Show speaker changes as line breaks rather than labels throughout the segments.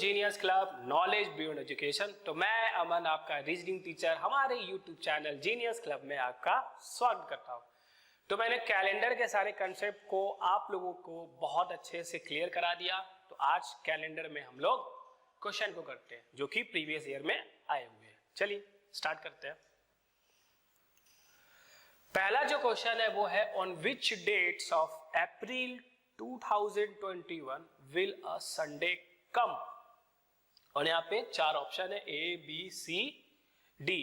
Genius club knowledge beyond education. तो मैं अमन आपका रीजनिंग टीचर हमारे यूट्यूब चैनल जीनियस क्लब में आपका स्वागत करता हूं। तो मैंने कैलेंडर के सारे कंसेप्ट को आप लोगों को बहुत अच्छे से क्लियर करा दिया। तो आज कैलेंडर में हम लोग क्वेश्चन को करते हैं जो कि प्रीवियस ईयर में आए हुए हैं। चलिए स्टार्ट करते हैं। पहला जो क्वेश्चन है वो है on which dates of April 2021 will a Sunday come. और यहाँ पे चार ऑप्शन है ए बी सी डी।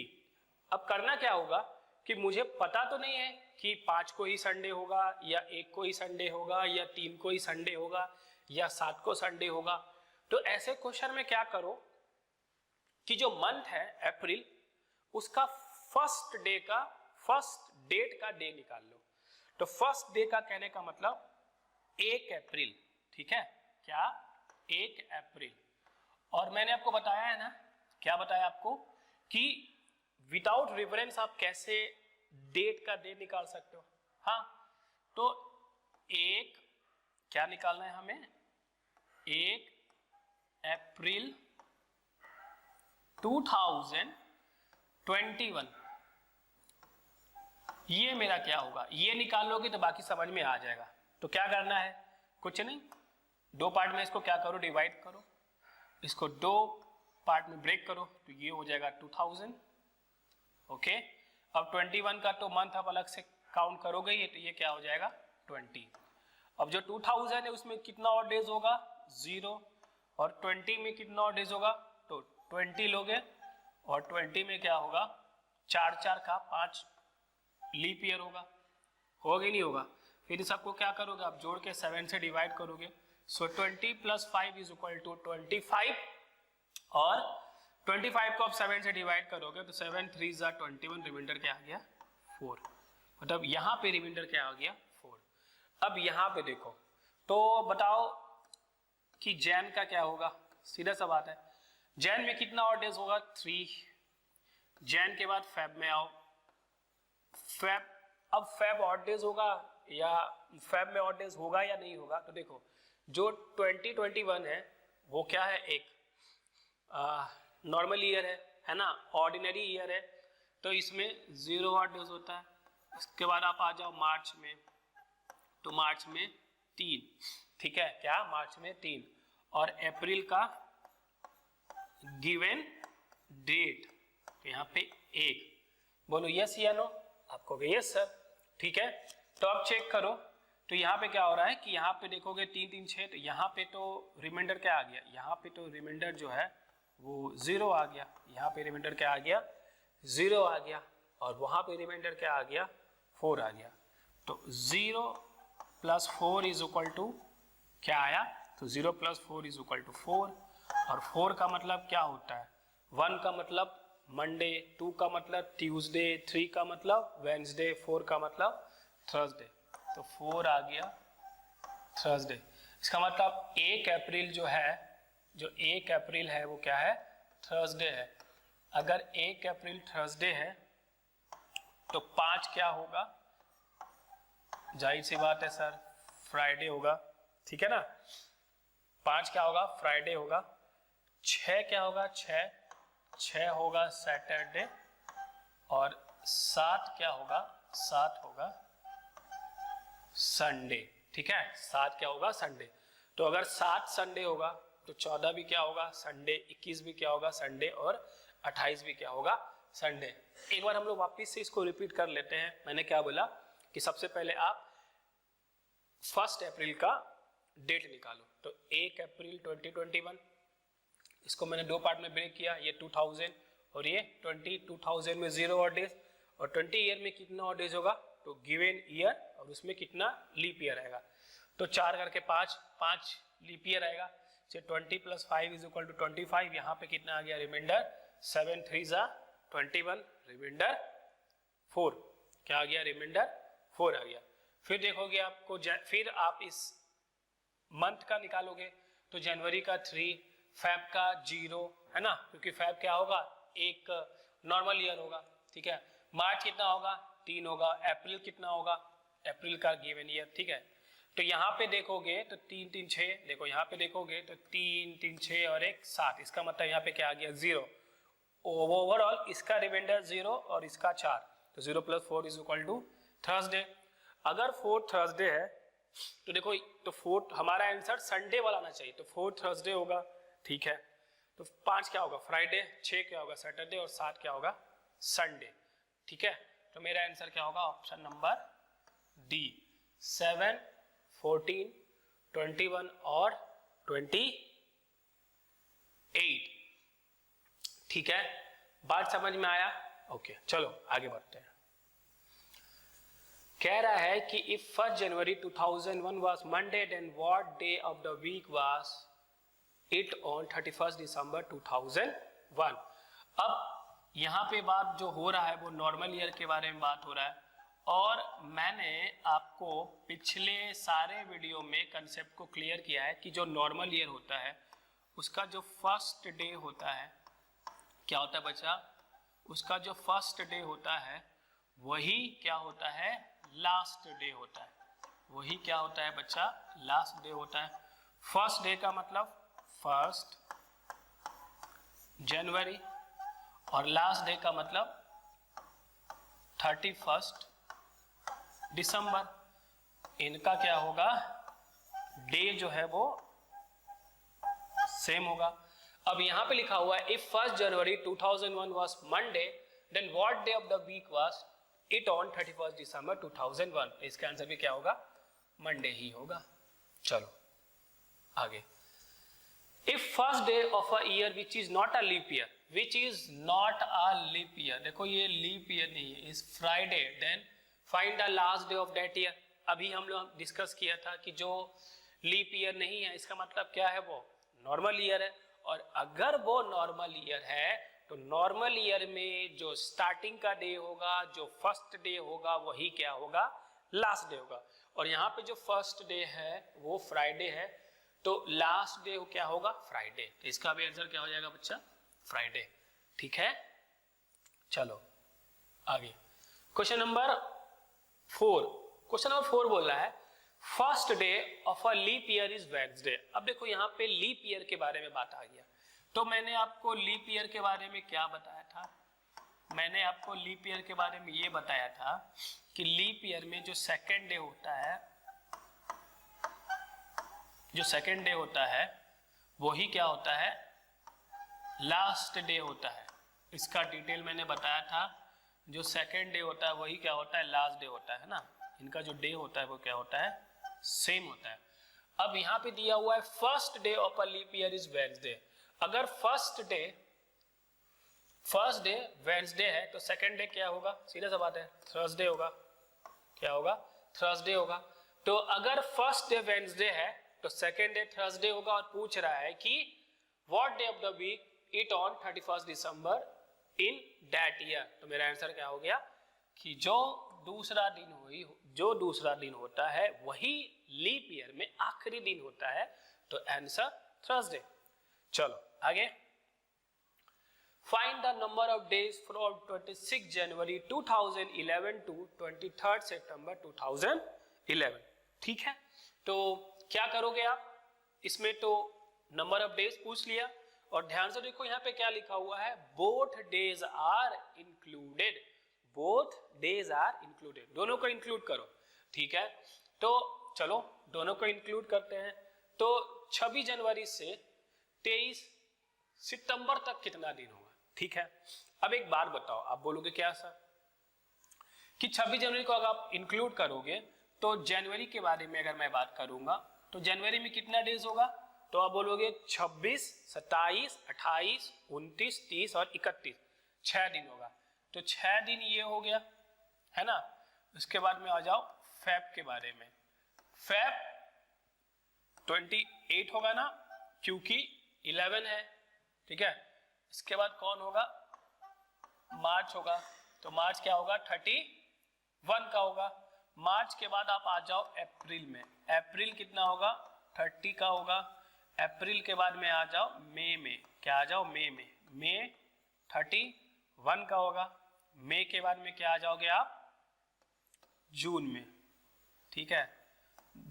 अब करना क्या होगा कि मुझे पता तो नहीं है कि 5 को ही संडे होगा या 1 को ही संडे होगा या 3 को ही संडे होगा या 7 को संडे होगा। तो ऐसे क्वेश्चन में क्या करो कि जो मंथ है अप्रैल उसका फर्स्ट डेट का डे निकाल लो। तो फर्स्ट डे का कहने का मतलब 1 अप्रैल, ठीक है क्या 1 अप्रैल। और मैंने आपको बताया है ना, क्या बताया आपको कि विदाउट रेफरेंस आप कैसे डेट का डे निकाल सकते हो। हाँ तो 1 क्या निकालना है हमें 1 अप्रैल 2021 ये मेरा क्या होगा, ये निकाल लोगे तो बाकी समझ में आ जाएगा। तो क्या करना है, कुछ नहीं, 2 पार्ट में इसको क्या करो डिवाइड करो, इसको 2 पार्ट में ब्रेक करो तो ये हो जाएगा 2000। ओके अब 21 का तो मंथ आप अलग से काउंट करोगे ये, तो ये क्या हो जाएगा 20। अब जो 2000 है उसमें कितना और डेज होगा 0 और 20 में कितना और डेज होगा तो 20 लोगे और 20 में क्या होगा 4 का 5 लीप ईयर होगा कि नहीं होगा। फिर सबको क्या करोगे आप जोड़ के 7 से डिवाइड करोगे। सो 20 + 5 = 25 और 25 को आप 7 से डिवाइड करोगे तो 7 × 3 = 21, रिमाइंडर क्या आ गया 4। मतलब यहाँ पे रिमाइंडर क्या आ गया 4। अब यहाँ पे देखो तो बताओ कि जैन का क्या होगा, सीधा सा बात है जैन में कितना और डेज होगा 3। जैन के बाद फेब में आओ, फेब अब फेब ऑड डेज होगा या फेब में ऑड डेज होगा या नहीं होगा। तो देखो जो 2021 है वो क्या है एक नॉर्मल ईयर है ना, ऑर्डिनरी ईयर है तो इसमें 0 ऑड डेज होता है। उसके बाद आप आ जाओ मार्च में, तो मार्च में 3, ठीक है क्या मार्च में 3 और अप्रैल का गिवन डेट तो यहाँ पे 1। बोलो यस या नो, आपको यस सर, ठीक है। तो अब चेक करो तो यहाँ पे क्या हो रहा है कि यहाँ पे देखोगे 3 3 6 तो यहाँ पे तो रिमाइंडर क्या आ गया, यहाँ पे तो रिमाइंडर जो है वो 0 आ गया, यहाँ पे रिमाइंडर क्या आ गया 0 आ गया और वहाँ पे रिमाइंडर क्या आ गया 4 आ गया। तो 0 + 4 = क्या आया तो 0 + 4 = 4 और 4 का मतलब क्या होता है 1 का मतलब मंडे, 2 का मतलब ट्यूसडे, 3 का मतलब वेंसडे, 4 का मतलब थर्सडे। तो 4 आ गया थर्सडे। इसका मतलब 1 अप्रैल जो 1 अप्रैल है वो क्या है थर्सडे है। अगर 1 अप्रैल थर्सडे है तो 5 क्या होगा, जाहिर सी बात है सर फ्राइडे होगा, ठीक है ना। 5 क्या होगा फ्राइडे होगा। 6 क्या होगा 6 होगा सैटरडे और 7 क्या होगा 7 होगा संडे, ठीक है 7 क्या होगा संडे। तो अगर 7 संडे होगा तो 14 भी क्या होगा संडे, 21 भी क्या होगा संडे और 28 भी क्या होगा संडे। एक बार हम लोग वापस से इसको रिपीट कर लेते हैं। मैंने क्या बोला कि सबसे पहले आप 1 अप्रैल का डेट निकालो। तो 1 अप्रैल 2021 इसको मैंने 2 पार्ट में ब्रेक किया, ये 2000 और ये 2000 में 0 और डेज और 20 ईयर में कितना और डेज होगा तो गिवन ईयर और उसमें कितना लीप ईयर आएगा। तो 4 करके 5 लीप ईयर आएगा। 20 + 5 = 25। यहाँ पे कितना आ गया रिमाइंडर 7 × 3 = 21, रिमाइंडर 4 क्या आ गया रिमाइंडर 4 आ गया। फिर देखोगे आपको फिर आप इस मंथ का निकालोगे तो जनवरी का 3, फेब का 0 है ना, क्योंकि फेब क्या होगा एक नॉर्मल ईयर होगा, ठीक है। मार्च कितना होगा 3 होगा। अप्रैल कितना होगा अप्रैल का गिवन ईयर, ठीक है। तो यहाँ पे देखोगे तो 3 3 6, देखो यहाँ पे देखोगे तो 3 3 6 और 1 7, इसका मतलब यहाँ पे क्या आ गया 0। ओवरऑल इसका रिमाइंडर 0 और इसका 4, तो 0 + 4 = थर्सडे। अगर 4 थर्सडे है तो देखो, तो 4 हमारा आंसर संडे वाला आना चाहिए, तो 4 थर्सडे होगा, ठीक है। तो 5 क्या होगा फ्राइडे, 6 क्या होगा सैटरडे और 7 क्या होगा संडे, ठीक है। तो मेरा आंसर क्या होगा ऑप्शन नंबर डी, 7 14 21 और 28, ठीक है। बात समझ में आया? ओके, चलो आगे बढ़ते हैं। कह रहा है कि if 1 January 2001 was Monday then what day of the week was it on 31 December 2001। अब यहाँ पे बात जो हो रहा है वो नॉर्मल ईयर के बारे में बात हो रहा है, और मैंने आपको पिछले सारे वीडियो में कंसेप्ट को क्लियर किया है कि जो नॉर्मल ईयर होता है उसका जो फर्स्ट डे होता है, क्या होता है बच्चा, उसका जो फर्स्ट डे होता है वही क्या होता है लास्ट डे होता है, वही क्या होता है बच्चा लास्ट डे होता है। फर्स्ट डे का मतलब 1 जनवरी और लास्ट डे का मतलब 31 दिसंबर। इनका क्या होगा डे जो है वो सेम होगा। अब यहां पे लिखा हुआ है if 1 January 2001 was Monday then what day of the week was it on 31 December 2001। इसका आंसर भी क्या होगा मंडे ही होगा। चलो आगे। If first day of a year which is not a leap year, which is not a leap year, देखो ये leap year नहीं है, is Friday, then find the last day of that year. अभी हम लोग डिस्कस किया था कि जो लीप ईयर नहीं है इसका मतलब क्या है वो नॉर्मल ईयर है, और अगर वो नॉर्मल ईयर है तो नॉर्मल ईयर में जो स्टार्टिंग का डे होगा, जो फर्स्ट डे होगा वही क्या होगा लास्ट डे होगा। और यहाँ पे जो फर्स्ट डे है वो फ्राइडे है, तो लास्ट डे क्या होगा फ्राइडे, तो इसका भी आंसर क्या हो जाएगा बच्चा फ्राइडे, ठीक है। चलो आगे क्वेश्चन नंबर 4। क्वेश्चन नंबर 4 बोल रहा है first day of a leap year is Wednesday. अब देखो यहाँ पे लीप ईयर के बारे में बात आ गया, तो मैंने आपको लीप ईयर के बारे में क्या बताया था, मैंने आपको लीप ईयर के बारे में ये बताया था कि लीप ईयर में जो सेकेंड डे होता है, जो सेकेंड डे होता है वही क्या होता है लास्ट डे होता है। इसका डिटेल मैंने बताया था, जो सेकेंड डे होता है वही क्या होता है लास्ट डे होता है ना, इनका जो डे होता है वो क्या होता है सेम होता है। अब यहाँ पे दिया हुआ है first day of a leap year is Wednesday. अगर फर्स्ट डे वेडनेसडे है तो सेकेंड डे क्या होगा, सीधा सा बात है थर्सडे होगा, क्या होगा थर्सडे होगा। तो अगर फर्स्ट डे वेडनेसडे है तो सेकेंड डे थर्सडे होगा, और पूछ रहा है कि what day of the week it on 31 December in that year. तो मेरा आंसर क्या हो गया कि जो दूसरा दिन होता है वही लीप ईयर में आखिरी दिन होता है, तो आंसर थर्सडे। चलो आगे। Find the number of days from 26 January 2011 to 23 September 2011, ठीक है। तो क्या करोगे आप, इसमें तो नंबर ऑफ डेज पूछ लिया, और ध्यान से देखो यहाँ पे क्या लिखा हुआ है both days are included, both days are included, दोनों को इंक्लूड करो, ठीक है। तो चलो दोनों को इंक्लूड करते हैं। तो 26 जनवरी से 23 सितंबर तक कितना दिन होगा, ठीक है। अब एक बात बताओ, आप बोलोगे क्या सर कि 26 जनवरी को अगर आप इंक्लूड करोगे तो जनवरी के बारे में अगर मैं बात करूंगा तो जनवरी में कितना डेज होगा, तो आप बोलोगे 26, 27, 28, 29, 30 और 31, 6 दिन होगा। तो 6 दिन ये हो गया है ना। उसके बाद में आ जाओ फेब के बारे में, फेब 28 होगा ना क्योंकि 11 है, ठीक है। इसके बाद कौन होगा मार्च होगा, तो मार्च क्या होगा 31 का होगा। मार्च के बाद आप आ जाओ अप्रैल में, अप्रैल कितना होगा 30 का होगा। अप्रैल के बाद में आ जाओ मई में, क्या आ जाओ मई में, मई 31 का होगा। मई के बाद में क्या आ जाओगे आप जून में, ठीक है।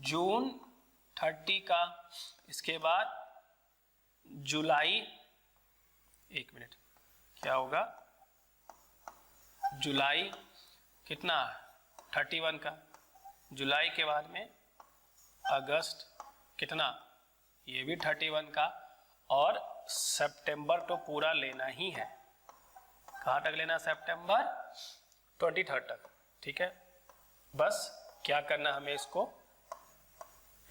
जून 30 का, इसके बाद जुलाई, एक मिनट, क्या होगा, जुलाई कितना 31 का, जुलाई के बाद में अगस्त कितना, ये भी 31 का, और सितंबर तो पूरा लेना ही है। कहाँ तक लेना, सितंबर 23 तक, ठीक है। बस क्या करना, हमें इसको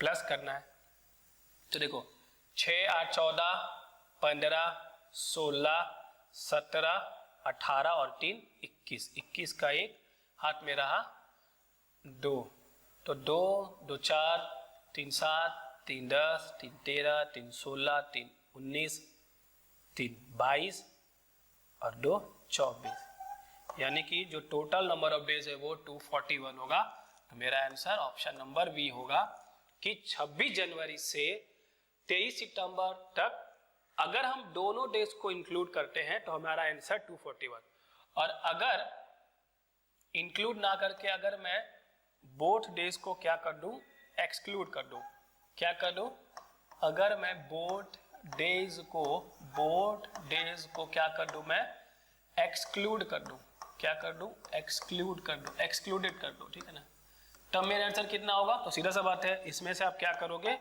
प्लस करना है। तो देखो 6, 8, 14, 15, 16, 17, 18 और 3, 21, 21 का एक हाथ में रहा 2, तो 2, 2, 4, 3, 7, 3, 10, 3, 13, 3, 16, 3, 19, 3, 22 और 2, 24, यानी कि जो टोटल नंबर ऑफ डेज है वो 241 होगा। तो मेरा आंसर ऑप्शन नंबर बी होगा कि 26 जनवरी से 23 सितंबर तक अगर हम दोनों डेज को इंक्लूड करते हैं तो हमारा आंसर 241, और अगर इंक्लूड ना करके अगर मैं बोथ डेज को क्या कर दूं, एक्सक्लूड कर दूं, क्या कर दूं, अगर मैं बोथ डेज को क्या कर दूं, मैं एक्सक्लूड कर दूं, क्या कर दूं, एक्सक्लूड कर दूं, एक्सक्लूडेड कर दूं, ठीक है ना। तब मेरा आंसर कितना होगा, तो सीधा सा बात है, इसमें से आप क्या करोगे,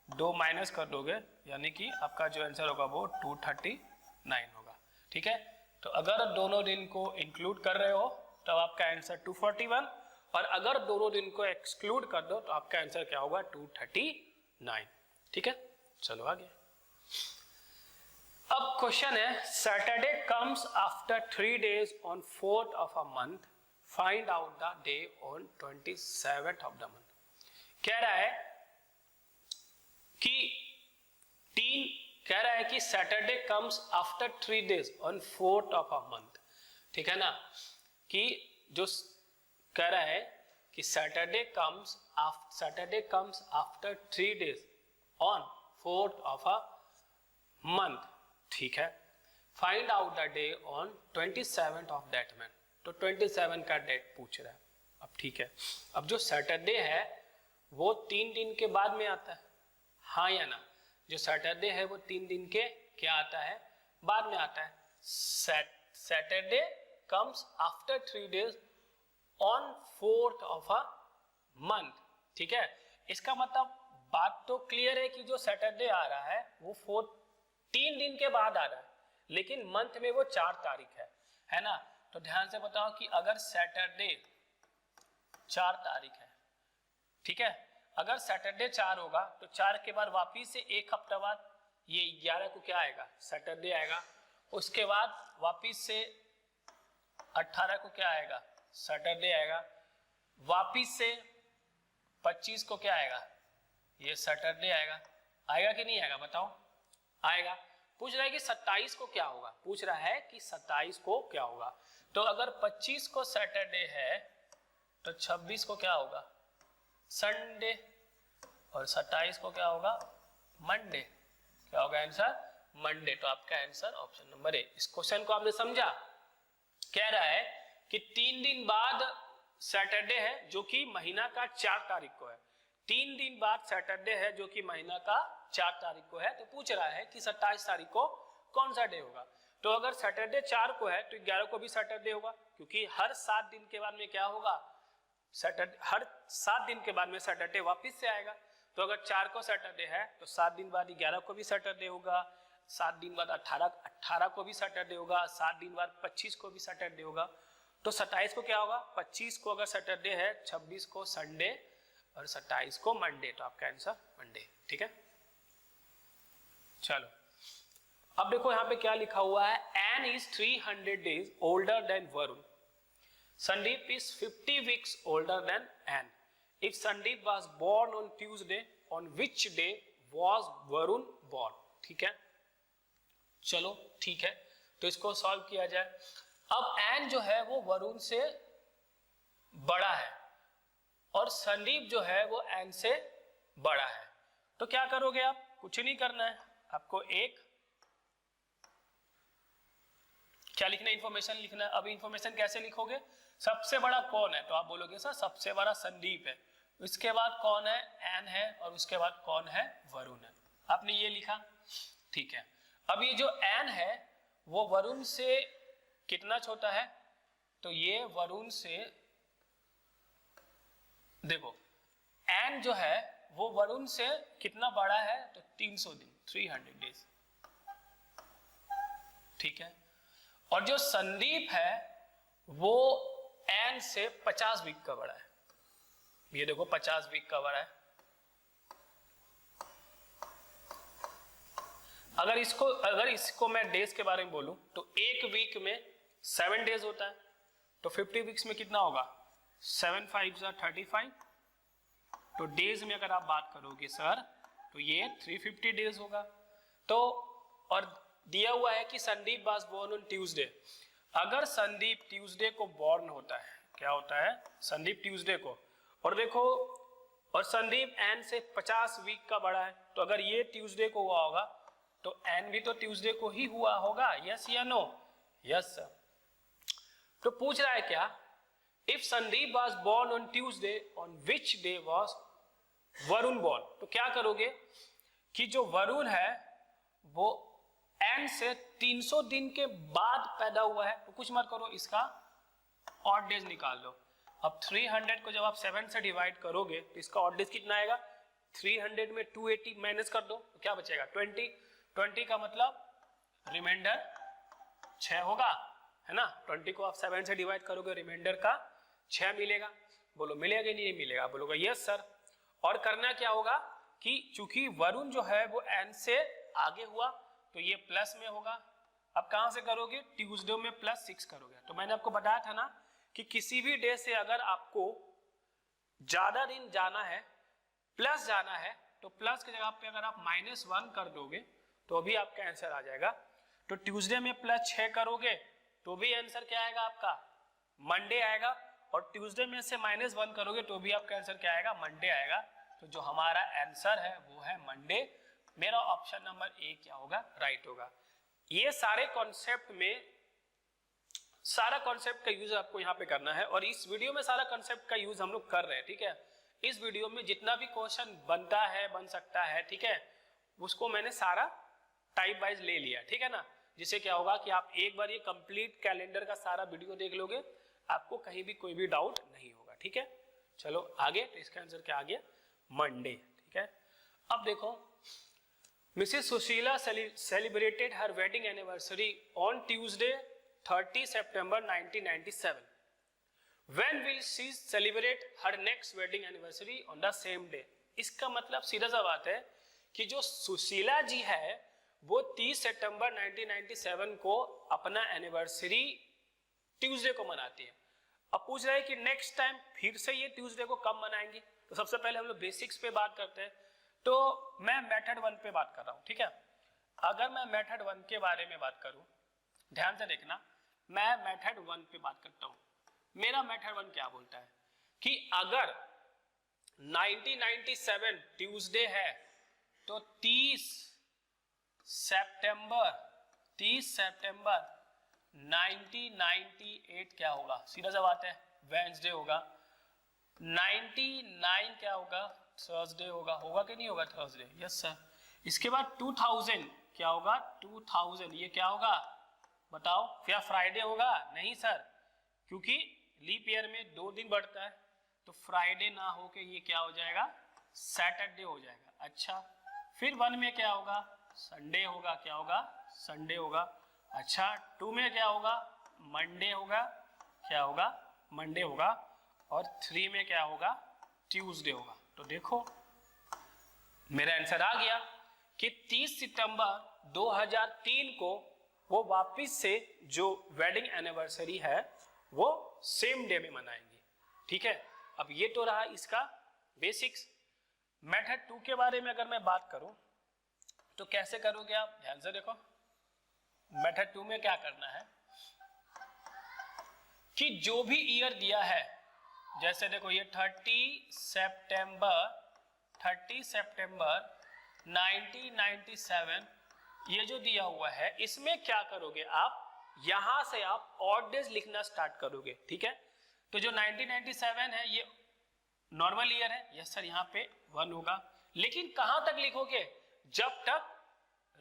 2 माइनस कर दोगे, यानी कि आपका जो आंसर होगा वो 239 होगा, ठीक है। तो अगर दोनों दिन को इंक्लूड कर रहे हो तो आपका आंसर 241, और अगर दोनों दिन को एक्सक्लूड कर दो तो आपका आंसर क्या होगा, 239, ठीक है। चलो आगे। अब क्वेश्चन है, Saturday comes after 3 days on 4th of a month, find out the day on 27th of the month। कह रहा है कि Saturday comes after 3 days on 4th of a month, ठीक है ना, कि जो कह रहा है कि Saturday comes after 3 days on 4th of a month, ठीक है। Find out the day on 27th of that month, तो 27 का डेट पूछ रहा है। अब ठीक है, अब जो सैटरडे है वो 3 दिन के बाद में आता है, हाँ या ना, जो सैटरडे है वो 3 दिन के क्या आता है, बाद में आता है। Saturday comes after 3 days on 4th of a month, ठीक है। इसका मतलब बात तो क्लियर है कि जो सैटरडे आ रहा है वो 3 दिन के बाद आ रहा है, लेकिन मंथ में वो 4 तारीख है ना। तो ध्यान से बताओ कि अगर सैटरडे 4 तारीख है, ठीक है, अगर सैटरडे 4 होगा तो 4 के बाद वापिस से एक हफ्ता बाद ये 11 को क्या आएगा, सैटरडे आएगा, उसके बाद वापिस से 18 को क्या आएगा, सैटरडे आएगा, वापिस से 25 को क्या आएगा, ये सैटरडे आएगा। आएगा कि नहीं आएगा बताओ, आएगा। पूछ रहा है कि 27 को क्या होगा, पूछ रहा है कि 27 को क्या होगा। तो अगर 25 को सैटरडे है तो 26 को क्या होगा, संडे, और 27 को क्या होगा, मंडे। क्या होगा आंसर, मंडे। तो आपका आंसर ऑप्शन नंबर ए। इस क्वेश्चन को आपने समझा। कह रहा है कि 3 दिन बाद सैटरडे है जो कि महीना का 4 तारीख को है, 3 दिन बाद सैटरडे है जो कि महीना का 4 तारीख को है। तो पूछ रहा है कि 27 तारीख को कौन सा डे होगा। तो अगर सैटरडे 4 को है तो 11 को भी सैटरडे होगा, क्योंकि हर 7 दिन के बाद में क्या होगा, सैटरडे, हर 7 दिन के बाद में सैटरडे वापिस से आएगा। तो अगर 4 को सैटरडे है तो 7 दिन बाद 11 को भी सैटरडे होगा, 7 दिन बाद 18 को भी सैटरडे होगा, 7 दिन बाद 25 को भी सैटरडे होगा। तो 27 को क्या होगा, 25 को अगर सैटरडे है, 26 को संडे और 27 को मंडे। तो आपका आंसर मंडे, ठीक है। चलो अब देखो यहाँ पे क्या लिखा हुआ है, Ann is 300 days older than Varun, Sandeep is 50 weeks older than Ann. If Sandeep was born on Tuesday, on which day was Varun born? ठीक है, चलो ठीक है, तो इसको सॉल्व किया जाए। अब एन जो है वो वरुण से बड़ा है और संदीप जो है वो एन से बड़ा है। तो क्या करोगे आप, कुछ नहीं करना है आपको, एक क्या लिखना है, इंफॉर्मेशन लिखना है। अब इंफॉर्मेशन कैसे लिखोगे, सबसे बड़ा कौन है, तो आप बोलोगे सर सबसे बड़ा संदीप है, उसके बाद कौन है, एन है, और उसके बाद कौन है, वरुण है। आपने ये लिखा, ठीक है। अब ये जो एन है वो वरुण से कितना छोटा है, तो ये वरुण से, देखो एन जो है वो वरुण से कितना बड़ा है, तो 300 दिन, 300 डेज, ठीक है। और जो संदीप है वो एन से 50 वीक का बड़ा है, ये देखो 50 वीक का बड़ा है। अगर इसको मैं डेज के बारे में बोलूं तो एक वीक में 7 डेज होता है, तो 50 वीक्स में कितना होगा, 7 5 35, तो डेज में अगर आप बात करोगे सर तो ये 350 डेज होगा। तो और दिया हुआ है कि Sandeep was born on Tuesday, अगर संदीप ट्यूसडे को बॉर्न होता है, क्या होता है, संदीप ट्यूसडे को, और देखो और संदीप एन से 50 वीक का बड़ा है, तो अगर ये ट्यूसडे को हुआ होगा तो एन भी तो ट्यूसडे को ही हुआ होगा, यस या नो, यस सर। तो पूछ रहा है क्या, if Sandeep was born on Tuesday, on which day was Varun born, तो क्या करोगे कि जो वरुण है वो एन से 300 दिन के बाद पैदा हुआ है, तो कुछ मत करो, इसका ऑड डेज निकाल लो। अब 300 को जब आप 7 से डिवाइड करोगे तो इसका ऑड डेज कितना आएगा, 300 में 280 माइनस कर दो तो क्या बचेगा, 20 का मतलब रिमाइंडर 6 होगा, है ना। 20 को आप 7 से डिवाइड करोगे, रिमाइंडर का 6 मिलेगा। बोलो मिलेगा नहीं मिलेगा, बोलोगा यस सर। और करना क्या होगा कि चूंकि वरुण जो है वो एन से आगे हुआ तो ये प्लस में होगा। अब कहां से करोगे, ट्यूसडे में +6 करोगे। तो मैंने आपको बताया था ना कि किसी भी डे से अगर आपको ज्यादा दिन जाना है, प्लस जाना है, तो प्लस की जगह पे अगर आप -1 कर दोगे तो भी आपका आंसर आ जाएगा। तो ट्यूसडे में +6 करोगे तो भी आंसर क्या आएगा आपका, मंडे आएगा। और ट्यूसडे में से -1 करोगे तो भी आपका आंसर क्या आएगा, मंडे आएगा। तो जो हमारा आंसर है वो है मंडे। मेरा ऑप्शन नंबर ए क्या होगा, राइट होगा। ये सारे कॉन्सेप्ट में, सारा कॉन्सेप्ट का यूज आपको यहाँ पे करना है, और इस वीडियो में सारा कॉन्सेप्ट का यूज हम लोग कर रहे हैं, ठीक है। इस वीडियो में जितना भी क्वेश्चन बनता है, बन सकता है, ठीक है, उसको मैंने सारा टाइप वाइज ले लिया, ठीक है ना। जिससे क्या होगा कि आप एक बार ये कंप्लीट कैलेंडर का सारा वीडियो देख लोगे, आपको कहीं भी कोई भी डाउट नहीं होगा, ठीक है। चलो आगे, तो इसका आंसर क्या आ गया, मंडे, ठीक है। अब देखो, Mrs Sushila celebrated her wedding anniversary on Tuesday 30 September 1997. When will she celebrate her next wedding anniversary on the same day? इसका मतलब सीधा सा बात है कि जो सुशीला जी है वो 30 सितंबर 1997 को अपना एनिवर्सरी ट्यूसडे को मनाती है। अब पूछ रहा है कि नेक्स्ट टाइम फिर से ये ट्यूसडे को कब मनाएंगी। तो सबसे पहले हम लोग बेसिक्स पे बात करते हैं। तो मैं मेथड 1 पे बात कर रहा हूँ, ठीक है। अगर मैं मेथड 1 के बारे में बात करूँ, ध्यान से देखना, मैं मेथड 1 पे बात करता हूँ। मेरा मेथड 1 क्या बोलता है कि अगर 1997 ट्यूसडे है तो 30 सितंबर 1998 क्या होगा, सीधा सा बात है, वेडनेसडे होगा। 99 क्या होगा, थर्सडे होगा। होगा कि नहीं होगा, थर्सडे, यस सर। इसके बाद 2000 क्या होगा, 2000 ये क्या होगा बताओ, क्या फ्राइडे होगा, नहीं सर, क्योंकि लीप ईयर में 2 दिन बढ़ता है, तो फ्राइडे ना हो के ये क्या हो जाएगा, सैटरडे हो जाएगा। अच्छा, फिर 1 में क्या होगा, संडे होगा, क्या होगा, संडे होगा। अच्छा, 2 में क्या होगा, मंडे होगा, क्या होगा, मंडे होगा। और 3 में क्या होगा, ट्यूसडे होगा। तो देखो मेरा आंसर आ गया कि 30 सितंबर 2003 को वो वापिस से जो वेडिंग एनिवर्सरी है वो सेम डे में मनाएंगे, ठीक है। अब ये तो रहा इसका बेसिक्स। मेथड 2 के बारे में अगर मैं बात करूं तो कैसे करोगे आप, ध्यान से देखो। मेथड 2 में क्या करना है कि जो भी ईयर दिया है, जैसे देखो ये 30 सितंबर 1997 ये जो दिया हुआ है, इसमें क्या करोगे आप, यहां से आप ऑड डेज लिखना स्टार्ट करोगे, ठीक है। तो जो 1997 है ये नॉर्मल ईयर है, यस सर यहाँ पे 1 होगा, लेकिन कहां तक लिखोगे, जब तक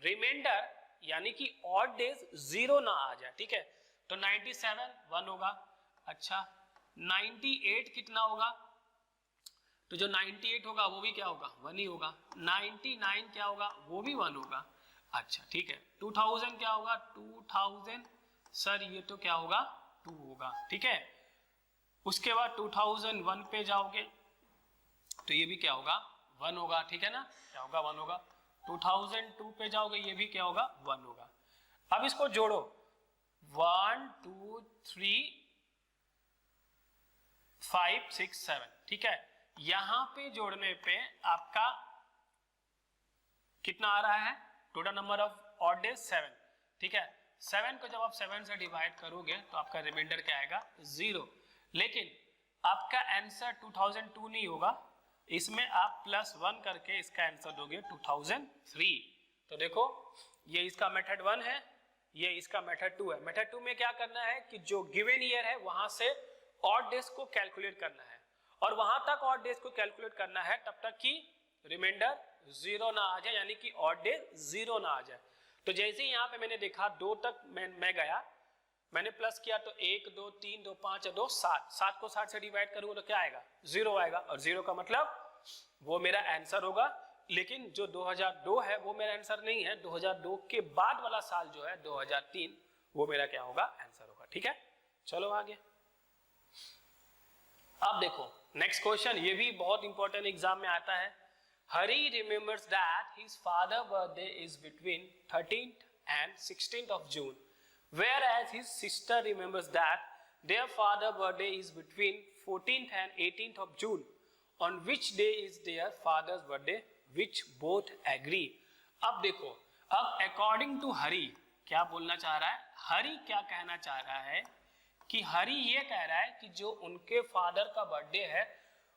रिमाइंडर यानी कि ऑड डेज 0 ना आ जाए, ठीक है। तो 97 1 होगा, अच्छा 98 कितना होगा, तो जो 98 होगा वो भी क्या होगा 1 ही होगा, 99 क्या होगा वो भी 1 होगा, अच्छा ठीक है। 2000 क्या होगा 2000, सर ये तो क्या होगा 2 होगा, ठीक है। उसके बाद 2001 पे जाओगे तो ये भी क्या होगा 1 होगा, ठीक है ना, क्या होगा 1 होगा। 2002 पे जाओगे ये भी क्या होगा 1 होगा। अब इसको जोड़ो 1 2 3 5 6 7, ठीक है। यहां पे जोड़ने पे आपका कितना आ रहा है, total number of odd days 7, ठीक है। 7 को जब आप 7 से डिवाइड करोगे तो आपका रिमाइंडर क्या आएगा 0, लेकिन आपका आंसर 2002 नहीं होगा, इसमें आप +1 करके इसका आंसर दोगे 2003। तो देखो ये इसका मेथड 1 है, ये इसका मेथड 2 है। मेथड 2 में क्या करना है कि जो गिवन ईयर है वहां से ऑड डेज को कैलकुलेट करना है, और वहां तक ऑड डेज को कैलकुलेट करना है तब तक कि रिमाइंडर 0 ना आ जाए, यानी कि ऑड डेज 0 ना आ जाए। तो जैसे ही यहाँ पे मैंने देखा 2 तक मैं गया, मैंने प्लस किया तो 1 2 3 2 5 2 7, 7 को 7 से डिवाइड करूंगा तो क्या आएगा 0 आएगा, और 0 का मतलब वो मेरा आंसर होगा। लेकिन जो 2002 है वो मेरा आंसर नहीं है, 2002 के बाद वाला साल जो है 2003 वो मेरा क्या होगा आंसर होगा, ठीक है। चलो आगे, अब देखो नेक्स्ट क्वेश्चन, ये भी बहुत इंपॉर्टेंट एग्जाम में आता है। Hari remembers that his father birthday is between 13th and 16th of June, whereas his sister remembers that their father birthday is between 14th and 18th of June. On which day is their father's birthday? Which both agree. अब देखो, अब according to हरी क्या बोलना चाह रहा है, हरी क्या कहना चाह रहा है कि हरी ये कह रहा है कि जो उनके फादर का बर्थडे है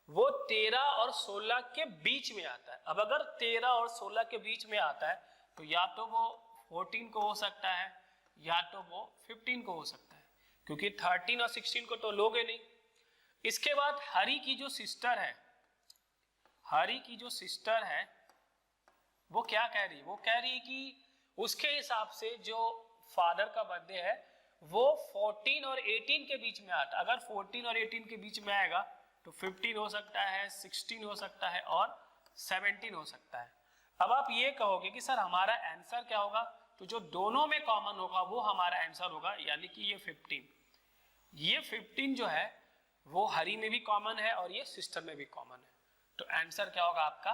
वो 13 और 16 के बीच में आता है। अब अगर 13 और 16 के बीच में आता है तो या तो वो 14 को हो सकता है या तो वो 15 को हो सकता है, क्योंकि 13 और 16 को तो लोगे नहीं। इसके बाद हरी की जो सिस्टर है, हरी की जो सिस्टर है वो क्या कह रही है, वो कह रही है कि उसके हिसाब से जो फादर का बर्थडे है वो 14 और 18 के बीच में आता है। अगर 14 और 18 के बीच में आएगा तो 15 हो सकता है, 16 हो सकता है और 17 हो सकता है। अब आप ये कहोगे कि सर हमारा आंसर क्या होगा, तो जो दोनों में कॉमन होगा वो हमारा आंसर होगा, यानी कि ये 15। ये 15 जो है वो हरी में भी कॉमन है और ये सिस्टर में भी कॉमन है। तो आंसर क्या होगा आपका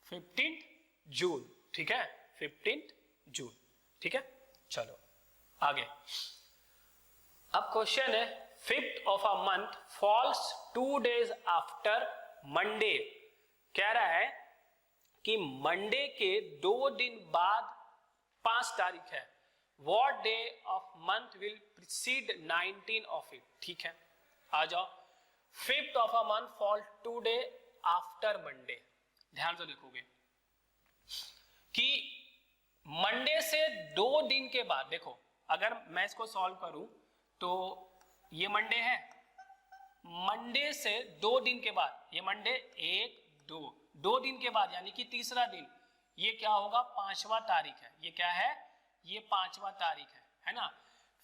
15 जून, ठीक है, 15 जून, ठीक है। चलो आगे, अब क्वेश्चन है 5th of a month falls 2 days after Monday। कह रहा है कि मंडे के 2 दिन बाद 5 तारीख है। What day of month will precede 19 of it? ठीक है, आ जाओ। 5th of a month falls 2 days after Monday। ध्यान से देखोगे कि मंडे से 2 दिन के बाद, देखो अगर मैं इसको सॉल्व करूं तो ये मंडे है, मंडे से 2 दिन के बाद, ये मंडे 1 2 दिन के बाद यानी कि तीसरा दिन, ये क्या होगा 5वां तारीख है। ये क्या है, ये 5वां तारीख है ना।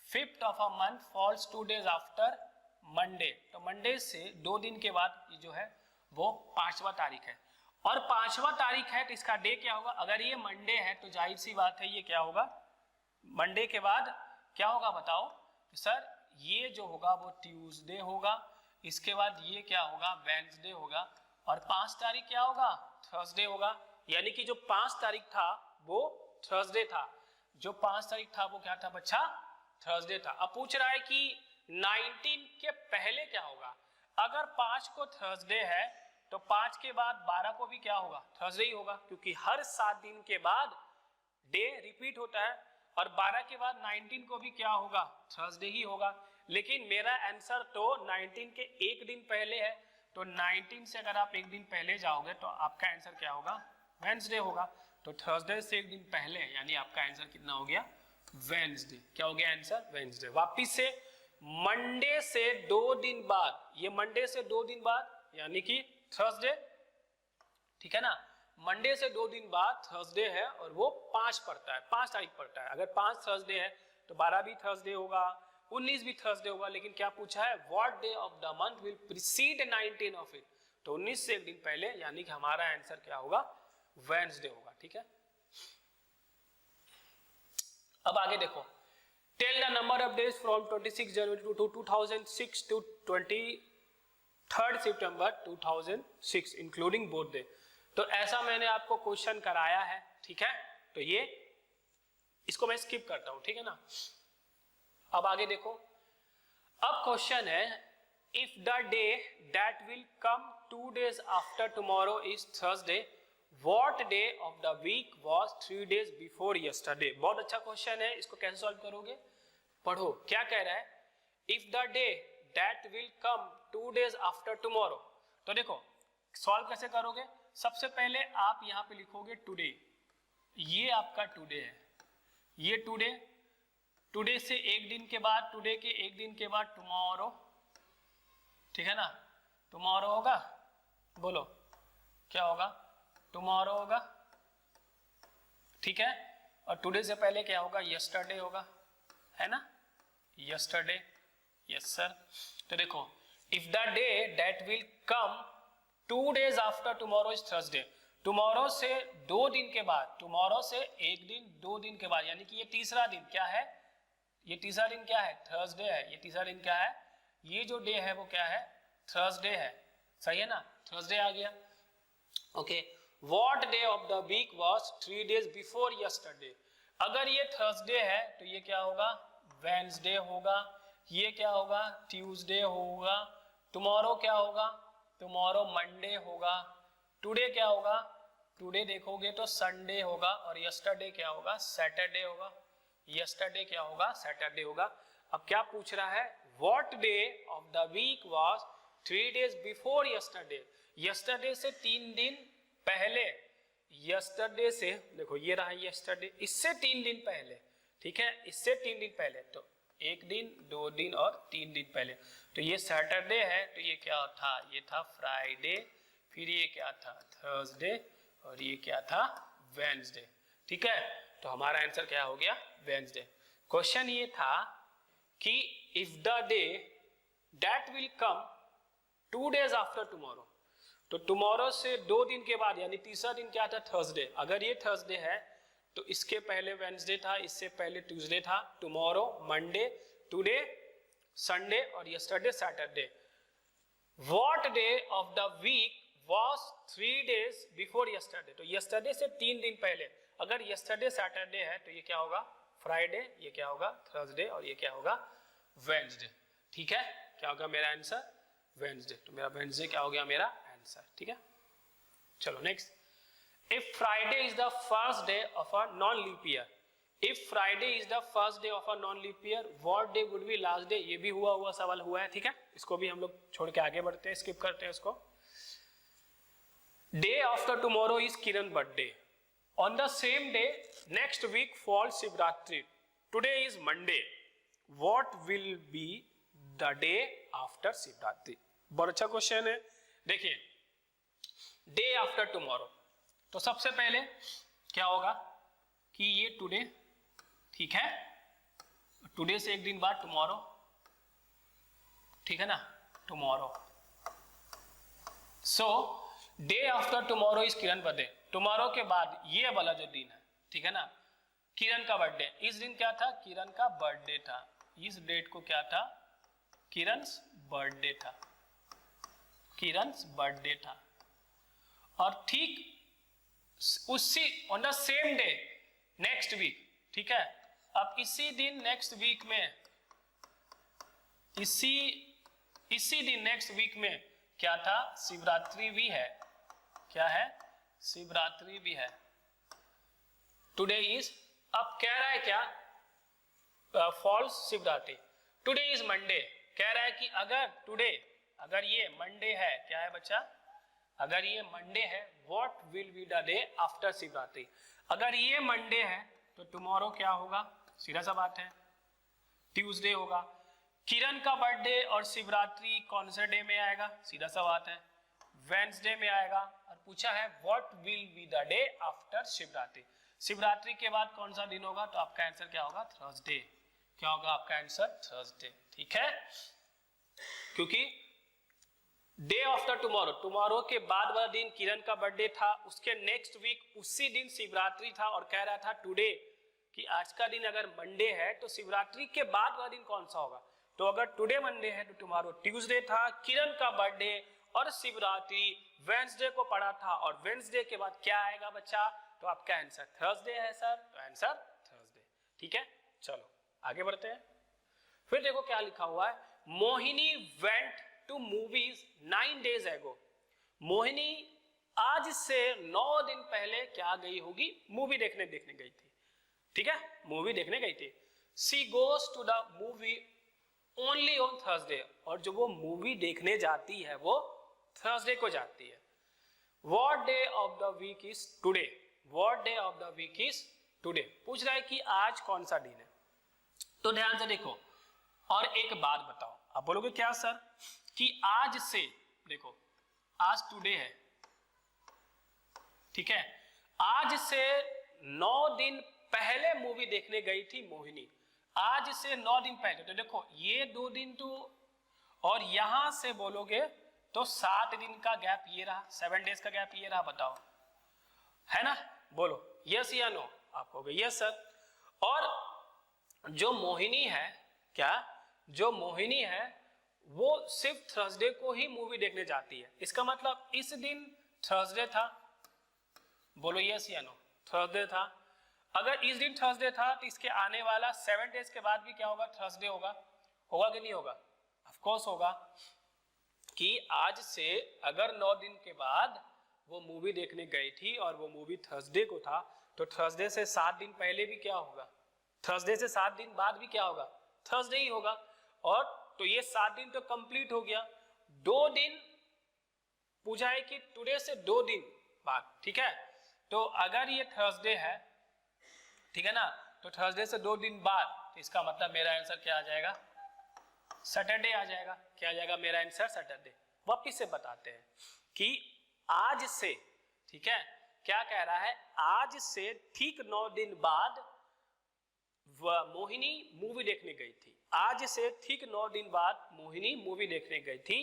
5th of a month falls 2 days after Monday, तो मंडे से 2 दिन के बाद ये जो है वो 5वां तारीख है। और 5वां तारीख है तो इसका डे क्या होगा, अगर ये मंडे है तो जाहिर सी बात है ये क्या होगा, मंडे के बाद क्या होगा बताओ, तो सर ये जो होगा वो ट्यूसडे होगा, इसके बाद ये क्या होगा वेडनेसडे होगा, और 5 तारीख क्या होगा थर्सडे होगा। यानी कि जो 5 तारीख था वो थर्सडे था, जो 5 तारीख था वो क्या था बच्चा, थर्सडे था। अब पूछ रहा है कि 19 के पहले क्या होगा। अगर 5 को थर्सडे है तो 5 के बाद 12 को भी क्या होगा थर्सडे ही होगा, क्योंकि हर 7 दिन के बाद डे रिपीट होता है, और 12 के बाद 19 को भी क्या होगा थर्सडे ही होगा। लेकिन मेरा आंसर तो 19 के एक दिन पहले है, तो 19 से अगर आप एक दिन पहले जाओगे तो आपका आंसर क्या होगा वेडनेसडे होगा। तो थर्सडे से एक दिन पहले यानी आपका आंसर कितना हो गया वेडनेसडे। क्या हो गया आंसर वेडनेसडे। वापिस से मंडे से 2 दिन बाद, ये मंडे से 2 दिन बाद यानी कि थर्सडे, ठीक है ना। मंडे से 2 दिन बाद थर्सडे है और वो 5 पड़ता है, 5 तारीख पड़ता है। अगर 5 थर्सडे है तो 12 भी थर्सडे होगा, 19 भी थर्सडे होगा। लेकिन क्या पूछा है, what day of the month will preceded 19 of it, तो 19 से एक दिन पहले, यानी कि हमारा आंसर क्या होगा, वेडनेसडे होगा, ठीक है। अब आगे देखो, tell the number of days from 26 January to 2006 to 23 September 2006 including both day. तो ऐसा मैंने आपको क्वेश्चन कराया है, ठीक है। तो ये इसको मैं स्किप करता हूं, ठीक है ना। अब आगे देखो, अब क्वेश्चन है, if the day that will come 2 days after tomorrow is Thursday, what day of the week was 3 days before yesterday. बहुत अच्छा क्वेश्चन है, इसको कैसे सॉल्व करोगे, पढ़ो क्या कह रहा है। If the day that will come 2 days after tomorrow, तो देखो सॉल्व कैसे करोगे। सबसे पहले आप यहां पे लिखोगे टुडे, ये आपका टुडे है, ये टुडे, टुडे से एक दिन के बाद, टुडे के एक दिन के बाद टुमारो, ठीक है ना। टुमारो होगा, बोलो क्या होगा, टुमारो होगा, ठीक है। और टुडे से पहले क्या होगा, यस्टरडे होगा, है ना, यस्टरडे, यस सर। तो देखो, if the day that will come 2 days after tomorrow is Thursday, tomorrow से 2 दिन के बाद, टुमारो से एक दिन 2 दिन के बाद, यानी कि ये तीसरा दिन क्या है, ये तीसरा दिन क्या है, थर्सडे है। ये तीसरा दिन क्या है, ये जो डे है वो क्या है, थर्सडे है, सही है ना, थर्सडे आ गया। Okay, what day of the week was 3 days before yesterday. अगर ये थर्सडे है तो ये क्या होगा, वेडनेसडे होगा, ये क्या होगा, ट्यूसडे होगा, टुमारो क्या होगा, टुमारो मंडे होगा, टुडे क्या होगा, टुडे देखोगे तो संडे होगा, और यस्टरडे क्या होगा, सैटरडे होगा, यस्टरडे क्या होगा, सैटरडे होगा। अब क्या पूछ रहा है, what day of the week was 3 days before yesterday. Yesterday से 3 दिन पहले, यस्टरडे से देखो ये रहा यस्टरडे, इससे 3 दिन पहले, ठीक है, इससे 3 दिन पहले, तो 1 दिन 2 दिन और 3 दिन पहले। तो ये सैटरडे है, तो ये क्या था, ये था फ्राइडे, फिर ये क्या था, थर्सडे, और ये क्या था, वेडनेसडे, ठीक है। तो हमारा आंसर क्या हो गया, वेडनेसडे। क्वेश्चन ये था कि if the day that will come 2 days after tomorrow, तो टुमारो से 2 दिन के बाद, यानी तीसरा दिन क्या था, थर्सडे। अगर ये थर्सडे है तो इसके पहले वेडनेसडे था, इससे पहले ट्यूसडे था, टुमारो मंडे, टुडे संडे, और yesterday Saturday. What day of the week was 3 days before yesterday, तो यस्टरडे से 3 दिन पहले। अगर यस्टरडे सैटरडे है तो ये क्या होगा, फ्राइडे, ये क्या होगा, थर्सडे, और ये क्या होगा, वेडनेसडे, ठीक है। क्या होगा मेरा आंसर, वेडनेसडे। तो मेरा वेडनेसडे क्या हो गया मेरा आंसर, ठीक है। चलो next, if Friday is the first day of a non leap year, if Friday is the first day of a non leap year, what day would be last day. ये भी हुआ सवाल हुआ है, ठीक है। इसको भी हम लोग छोड़ के आगे बढ़ते हैं, स्किप करते हैं इसको। Day after tomorrow is Kiran birthday, on the same day next week falls Shivratri, today is Monday, what will be the day after Shivratri. बहुत अच्छा क्वेश्चन है। देखिए, डे आफ्टर टुमारो, तो सबसे पहले क्या होगा कि ये टुडे, ठीक है, टुडे से एक दिन बाद टुमारो, ठीक है ना, tomorrow. So day after tomorrow is Kiran birthday, tomorrow के बाद ये वाला जो दिन है, ठीक है ना, किरण का बर्थडे। इस दिन क्या था, किरण का बर्थडे था, इस डेट को क्या था, किरण's बर्थडे था, किरण's बर्थडे था। और ठीक उसी on the same day next week, ठीक है। अब इसी दिन नेक्स्ट वीक में, इसी दिन नेक्स्ट वीक में क्या था, शिवरात्रि भी है, क्या है, शिवरात्रि भी है। टुडे इज, अब कह रहा है क्या, falls Shivratri, today is Monday. कह रहा है कि अगर टुडे, अगर ये मंडे है, क्या है बच्चा, अगर ये मंडे है, what will be the day after Shivratri. अगर ये मंडे है तो टुमारो क्या होगा, सीधा सा बात है, ट्यूसडे होगा। किरण का बर्थडे और शिवरात्रि कौन से डे में आएगा, सीधा सा बात है, वेंसडे में आएगा। और पूछा है what will be the day after Shivratri, Shivratri के बाद कौन सा दिन होगा, तो आपका आंसर क्या होगा, थर्सडे। क्या होगा आपका आंसर, थर्सडे। ठीक है, क्योंकि डे आफ्टर टुमारो, टुमारो के बाद वाला दिन किरण का बर्थडे था, उसके नेक्स्ट वीक उसी दिन शिवरात्रि था, और कह रहा था टुडे कि आज का दिन अगर मंडे है तो शिवरात्रि के बाद वाला दिन कौन सा होगा। तो अगर टुडे मंडे है तो टुमारो ट्यूसडे था, किरण का बर्थडे और शिवरात्रि वेंसडे को पड़ा था, और वेंसडे के बाद क्या आएगा बच्चा, तो आपका आंसर थर्सडे है सर, तो आंसर थर्सडे। ठीक है, चलो आगे बढ़ते हैं। फिर देखो क्या लिखा हुआ है, Mohini went to movies 9 days ago, Mohini आज से 9 दिन पहले क्या गई होगी, मूवी देखने गई थी। ठीक है, मूवी देखने गई थी। She goes to the movie only on Thursday, और जो वो मूवी देखने जाती है वो थर्सडे को जाती है। What day of the week is today, what day of the week is today, पूछ रहा है कि आज कौन सा दिन है। तो ध्यान से देखो, और एक बात बताओ, आप बोलोगे क्या सर, कि आज से, देखो आज टुडे है, ठीक है, आज से 9 दिन पहले मूवी देखने गई थी मोहिनी, आज से 9 दिन पहले। तो देखो ये 2 दिन तो, और यहां से बोलोगे तो 7 दिन का गैप ये रहा, 7 days का गैप ये रहा, बताओ है ना, बोलो यस या नो, आप कहोगे यस सर। और जो मोहिनी है, क्या जो मोहिनी है वो सिर्फ थर्सडे को ही मूवी देखने जाती है, इसका मतलब इस दिन थर्सडे था, बोलो यस या नो, थर्सडे था। अगर इस दिन थर्सडे था तो इसके आने वाला 7 days के बाद भी क्या होगा, थर्सडे होगा, होगा कि नहीं होगा, ऑफ कोर्स होगा, कि आज से अगर 9 दिन के बाद वो मूवी देखने गई थी और वो मूवी थर्सडे को था, तो थर्सडे से 7 दिन पहले भी क्या होगा, थर्सडे से 7 दिन बाद भी क्या होगा, थर्सडे ही होगा। और तो ये 7 दिन तो कंप्लीट हो गया। 2 दिन पूछा है कि टुडे से 2 दिन बाद, ठीक है, तो अगर ये थर्सडे है, ठीक है ना, तो थर्सडे से 2 दिन बाद, तो इसका मतलब मेरा आंसर क्या आ जाएगा, सैटरडे आ जाएगा। क्या आ जाएगा मेरा आंसर, सैटरडे। वापिस से बताते हैं कि आज से, ठीक है, क्या कह रहा है, आज से ठीक 9 दिन बाद मोहिनी मूवी देखने गई थी, आज से ठीक 9 दिन बाद मोहिनी मूवी देखने गई थी।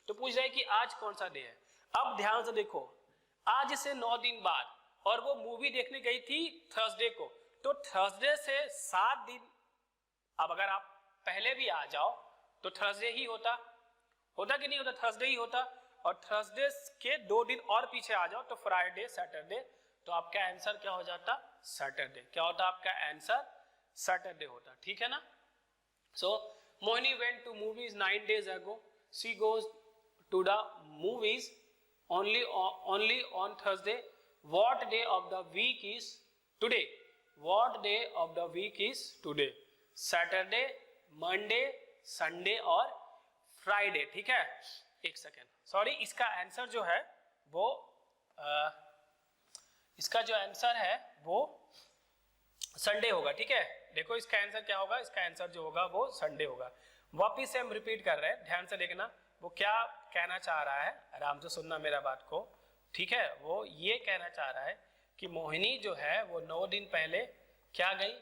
तो पूछ रहा है कि आज कौन सा डे है। अब ध्यान से देखो, आज से 9 दिन बाद, और वो मूवी देखने गई थी थर्सडे को, तो थर्सडे से 7 दिन, अब अगर आप पहले भी आ जाओ तो थर्सडे ही होता, होता कि नहीं होता, थर्सडे ही होता। और थर्सडे के 2 दिन और पीछे आ जाओ तो फ्राइडे, सैटरडे, तो आपका आंसर क्या हो जाता, सैटरडे। क्या होता आपका आंसर, सैटरडे होता। ठीक है ना। So Mohini went to movies 9 days ago, she goes to the movies only on Thursday. What day of the week is today? What day of the week is today? Saturday, Monday, Sunday और Friday. ठीक है, एक second, sorry, इसका answer जो है वो इसका जो आंसर है वो संडे होगा। ठीक है, देखो इसका आंसर क्या होगा, इसका आंसर जो होगा वो संडे होगा। वापिस से हम रिपीट कर रहे हैं, ध्यान से देखना वो क्या कहना चाह रहा है, आराम से सुनना मेरा बात को। ठीक है, वो ये कहना चाह रहा है कि मोहिनी जो है वो 9 दिन पहले क्या गई,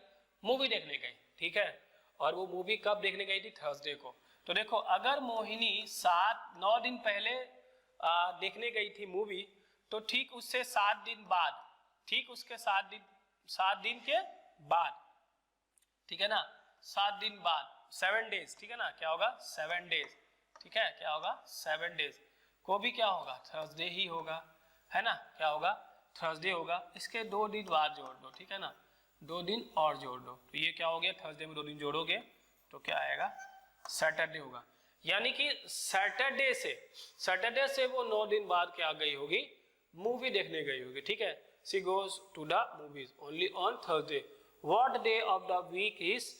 मूवी देखने गई। ठीक है, और वो मूवी कब देखने गई थी, थर्सडे को। तो देखो अगर मोहिनी 9 दिन पहले देखने गई थी मूवी, तो ठीक उससे 7 दिन बाद, ठीक उसके 7 दिन के बाद, ठीक है ना, 7 दिन बाद, 7 days, ठीक है ना, क्या होगा 7 days। ठीक है, क्या होगा 7 days को भी क्या होगा, थर्सडे ही होगा, है ना, क्या होगा, थर्सडे होगा। इसके 2 दिन बाद जोड़ दो, ठीक है ना, 2 दिन और जोड़ दो, तो ये क्या हो गया, थर्सडे में 2 दिन जोड़ोगे तो क्या आएगा, सैटरडे होगा। यानी कि सैटरडे से वो 9 दिन बाद क्या गई होगी, मूवी देखने गई होगी। ठीक है, she goes to the movies only on Thursday. What day of the week is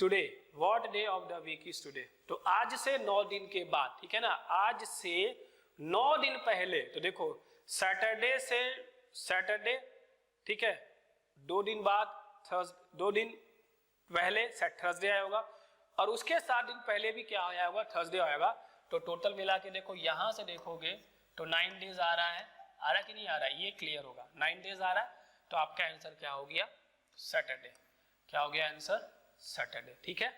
today, what day of the week is today. तो आज से 9 दिन के बाद, ठीक है ना, आज से 9 दिन पहले, तो देखो सैटरडे से सैटरडे, ठीक है, 2 दिन बाद 2 दिन पहले थर्सडे आया होगा, और उसके 7 दिन पहले भी क्या आया होगा, थर्सडे आएगा। तो टोटल मिला के देखो, यहां से देखोगे तो 9 डेज आ रहा कि नहीं आ रहा है, ये क्लियर होगा। 9 डेज आ रहा है तो आपका आंसर क्या हो गया, सैटरडे। क्या हो गया आंसर, सैटरडे। ठीक है,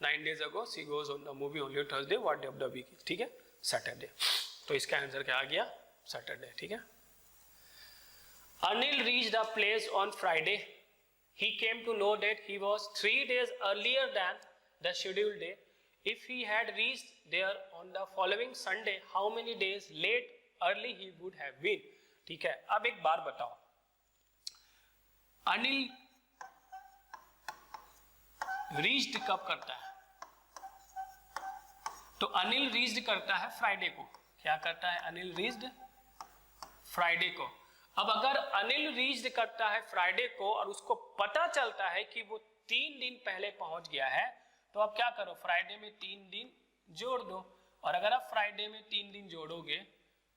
9 days ago she goes on the movie only Thursday, what day of the week? ठीक है, सैटरडे। तो इसका आंसर क्या आ गया, सैटरडे। ठीक है। Anil reached the place on Friday. He came to know that he was 3 days earlier than the scheduled day. If he had reached there on the following Sunday, how many days late early he would have been? ठीक है, अब एक बार बताओ, Anil reached कब करता है? तो Anil reached करता है फ्राइडे को। क्या करता है, अनिल रीच्ड फ्राइडे को। अब अगर अनिल रीच्ड करता है फ्राइडे को और उसको पता चलता है कि वो 3 दिन पहले पहुंच गया है, तो आप क्या करो, फ्राइडे में 3 दिन जोड़ दो। और अगर आप फ्राइडे में 3 दिन जोड़ोगे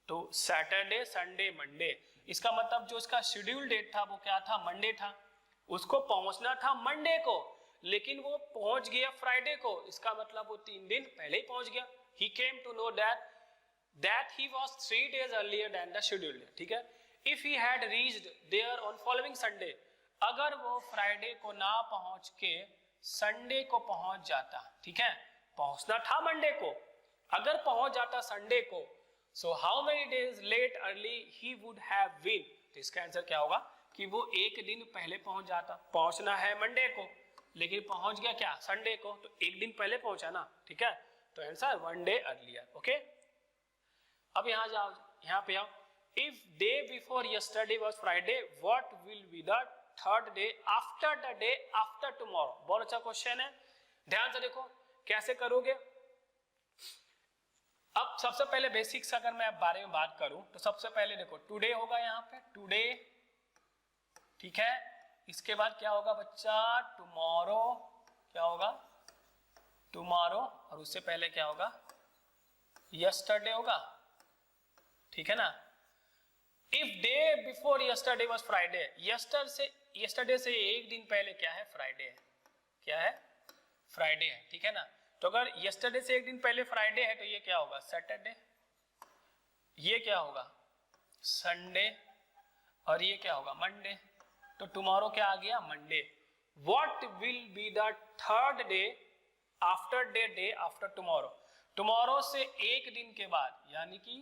तो सैटरडे, संडे, मंडे, इसका मतलब जो इसका शेड्यूल डेट था वो क्या था, मंडे था। उसको पहुंचना था मंडे को, लेकिन वो पहुंच गया फ्राइडे को, इसका मतलब वो 3 दिन पहले ही पहुंच गया। He came to know that he was 3 days earlier than the scheduled day। ठीक है। If he had reached there on following Sunday, अगर वो फ्राइडे को ना पहुंच के संडे को पहुंच जाता, ठीक है, पहुंचना था मंडे को, अगर पहुंच जाता संडे को, so how many days late early he would have been? तो इसका आंसर क्या होगा कि वो 1 दिन पहले पहुंच जाता। पहुंचना है मंडे को, लेकिन पहुंच गया क्या, संडे को, तो 1 दिन पहले पहुंचा ना। ठीक है, तो आंसर 1 day earlier। ओके, अब यहां जाओ, यहां पे आओ। If day before yesterday was Friday, what will be the third day after the day after tomorrow? बहुत अच्छा क्वेश्चन है, ध्यान से देखो कैसे करोगे। अब सबसे पहले बेसिक्स अगर मैं बारे में बात करूं तो सबसे पहले देखो, टुडे होगा यहाँ पे, टुडे, ठीक है। इसके बाद क्या होगा बच्चा, टुमारो, क्या होगा, टुमारो, और उससे पहले क्या होगा, यस्टरडे होगा। ठीक है ना। If day before yesterday was Friday, yesterday से 1 दिन पहले क्या है, फ्राइडे है। क्या है, फ्राइडे है। ठीक है ना। तो अगर यस्टरडे से 1 दिन पहले फ्राइडे है तो ये क्या होगा, सैटरडे, ये क्या होगा, संडे, और ये क्या होगा, मंडे। तो टुमारो क्या आ गया, Monday. What will be the third day after day after tomorrow? Tomorrow से 1 दिन के बाद, यानी कि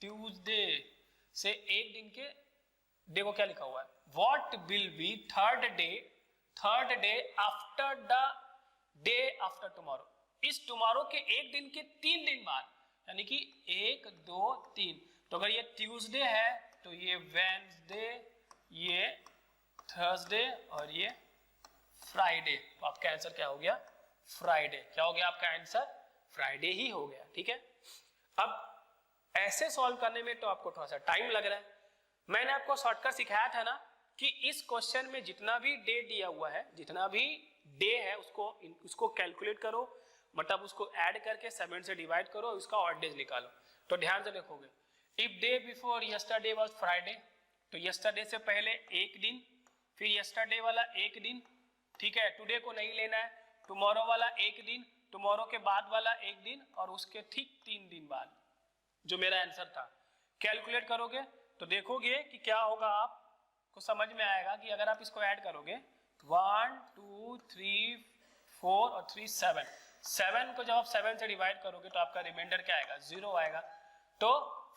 ट्यूसडे से 1 दिन के डे को क्या लिखा हुआ है, what will B third day after the day after tomorrow? इस टुमारो के 1 दिन के 3 दिन बाद, यानी कि 1, 2, 3। तो अगर ये ट्यूसडे है तो ये वेडनेसडे, ये थर्सडे और ये फ्राइडे। तो आपका आंसर क्या हो गया, फ्राइडे। क्या हो गया आपका आंसर, फ्राइडे ही हो गया। ठीक है। अब ऐसे सॉल्व करने में तो आपको थोड़ा सा टाइम लग रहा है। मैंने आपको शॉर्टकट सिखाया था ना कि इस क्वेश्चन में जितना भी डे दिया हुआ है, जितना भी डे है, उसको कैलकुलेट करो, मतलब उसको ऐड करके 7 से डिवाइड करो और उसका ऑड डेज निकालो। तो ध्यान से देखोगे, if day before yesterday was Friday, तो यस्टरडे से पहले 1 दिन, फिर यस्टरडे वाला 1 दिन, ठीक है, टुडे को नहीं लेना है, टुमारो वाला 1 दिन, टुमारो के बाद वाला 1 दिन, और उसके ठीक 3 दिन बाद जो मेरा आंसर था। कैलकुलेट करोगे तो देखोगे कि क्या होगा, आपको समझ में आएगा कि अगर आप इसको ऐड करोगे 1, 2, 3, 4 और 3, 7 को जब आप 7 से डिवाइड करोगे तो आपका रिमाइंडर क्या आएगा, 0 आएगा। तो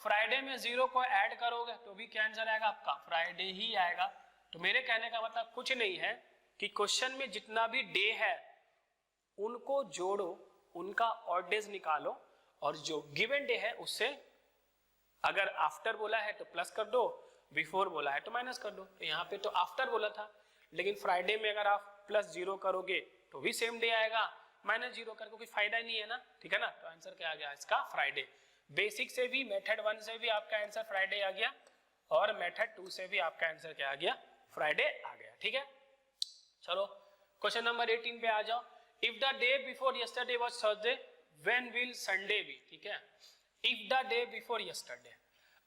फ्राइडे में 0 को ऐड करोगे तो भी क्या आंसर आएगा आपका, फ्राइडे ही आएगा। तो मेरे कहने का मतलब कुछ नहीं है कि क्वेश्चन में जितना भी डे है उनको जोड़ो, उनका ऑड डेज निकालो, और जो गिवन डे है उससे अगर आफ्टर बोला है तो प्लस कर दो, बिफोर बोला है तो माइनस कर दो। तो यहाँ पे तो आफ्टर बोला था, लेकिन फ्राइडे में अगर आप +0 करोगे तो भी सेम डे आएगा, -0 करके कोई फायदा नहीं है ना। ठीक है ना। तो आंसर क्या आ गया इसका, फ्राइडे। बेसिक से भी, मेथड 1 से भी आपका आंसर फ्राइडे आ गया, और मेथड 2 से भी आपका आंसर क्या आ गया, फ्राइडे आ गया। ठीक है। चलो क्वेश्चन नंबर 18 पे आ जाओ। If the day before yesterday was Thursday, when will Sunday be? ठीक है। If the day before yesterday,